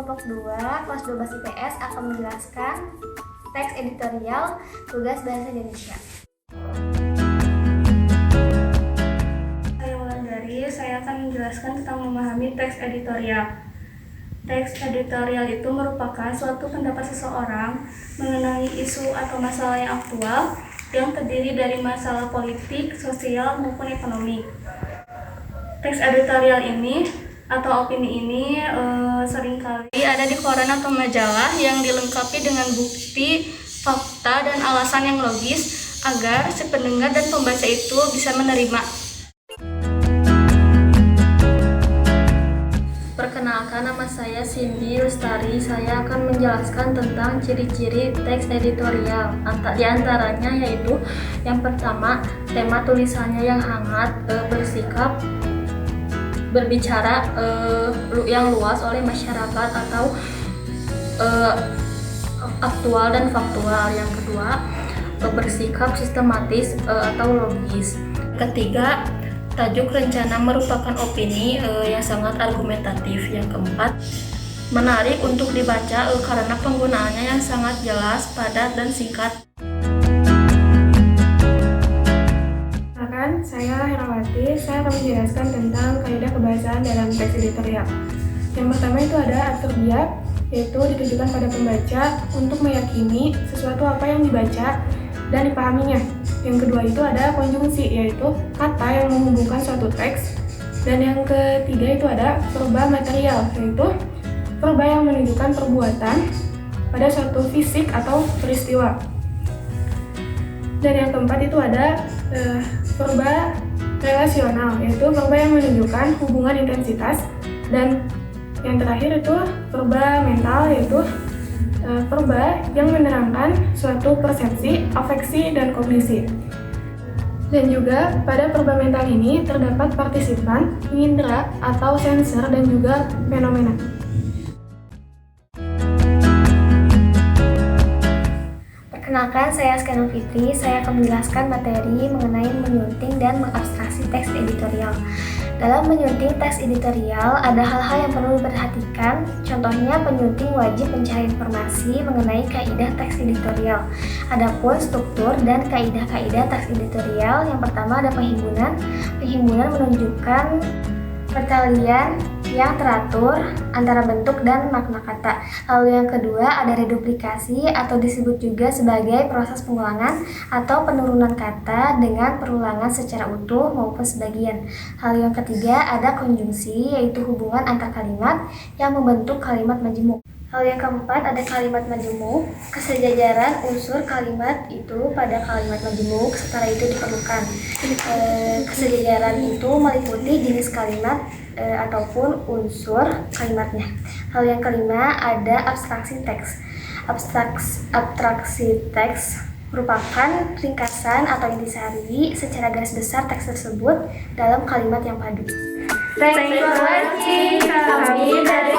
kelompok 2, kelas 12 IPS akan menjelaskan teks editorial tugas bahasa Indonesia. Saya akan menjelaskan tentang memahami teks editorial. Teks editorial itu merupakan suatu pendapat seseorang mengenai isu atau masalah yang aktual yang terdiri dari masalah politik, sosial, maupun ekonomi. Teks editorial ini atau opini ini seringkali ada di koran atau majalah yang dilengkapi dengan bukti, fakta, dan alasan yang logis agar si pendengar dan pembaca itu bisa menerima. Perkenalkan, nama saya Cindy Lestari. Saya akan menjelaskan tentang ciri-ciri teks editorial. Di antaranya yaitu yang pertama, tema tulisannya yang hangat, bersikap, berbicara yang luas oleh masyarakat atau aktual dan faktual. Yang kedua, bersikap sistematis atau logis. Ketiga, tajuk rencana merupakan opini yang sangat argumentatif. Yang keempat, menarik untuk dibaca karena penggunaannya yang sangat jelas, padat, dan singkat. Perkenalkan, saya Herawati. Saya akan menjelaskan tentang kaidah kebahasaan dalam teks editorial. Yang pertama itu ada adverbial, yaitu ditujukan pada pembaca untuk meyakini sesuatu apa yang dibaca dan dipahaminya. Yang kedua itu ada konjungsi, yaitu kata yang menghubungkan suatu teks. Dan yang ketiga itu ada verba material, yaitu verba yang menunjukkan perbuatan pada suatu fisik atau peristiwa. Dan yang keempat itu ada verba relasional, yaitu verba yang menunjukkan hubungan intensitas. Dan yang terakhir itu verba mental, yaitu verba yang menerangkan suatu persepsi, afeksi, dan kognisi. Dan juga pada verba mental ini terdapat partisipan, pengindra atau sensor, dan juga fenomena. Perkenalkan, saya Askena Fitri. Saya akan menjelaskan materi mengenai menyunting dan mengabstraksi teks editorial. Dalam menyunting teks editorial, ada hal-hal yang perlu diperhatikan. Contohnya, penyunting wajib mencari informasi mengenai kaidah teks editorial. Adapun struktur dan kaidah-kaidah teks editorial, yang pertama ada penghimpunan. Penghimpunan menunjukkan pertalian yang teratur antara bentuk dan makna kata. Lalu yang kedua ada reduplikasi atau disebut juga sebagai proses pengulangan atau penurunan kata dengan perulangan secara utuh maupun sebagian. Lalu yang ketiga ada konjungsi, yaitu hubungan antar kalimat yang membentuk kalimat majemuk. Lalu yang keempat ada kalimat majemuk. Kesejajaran unsur kalimat itu pada kalimat majemuk secara itu diperlukan. Kesejajaran itu meliputi jenis kalimat ataupun unsur kalimatnya. Lalu yang kelima ada abstraksi teks. Abstraksi teks merupakan ringkasan atau intisari secara garis besar teks tersebut dalam kalimat yang padu. Thanks for watching. Kami dari